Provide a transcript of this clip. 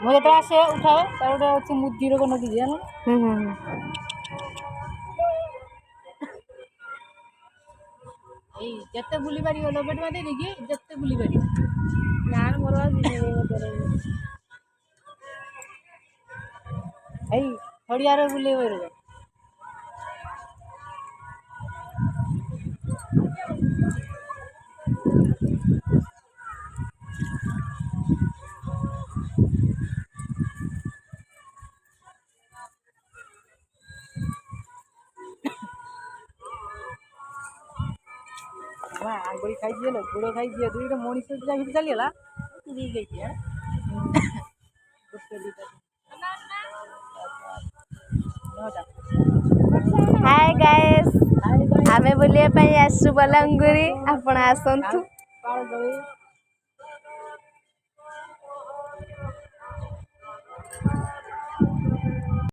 मुझे तो आसे उठाए तार गोटे मुदिर को नदी जान जत्ते बुली पारि लपेट बांधे देखिए जत्ते बुली पारि यार मोर हड़िया बुले आंगुरी खाई दिए गुड़ खाई दिए दुईटा मनीष चलीगला हाय गाइस आमे बुलिया पई आसु बलांगुरी आपण आसंतु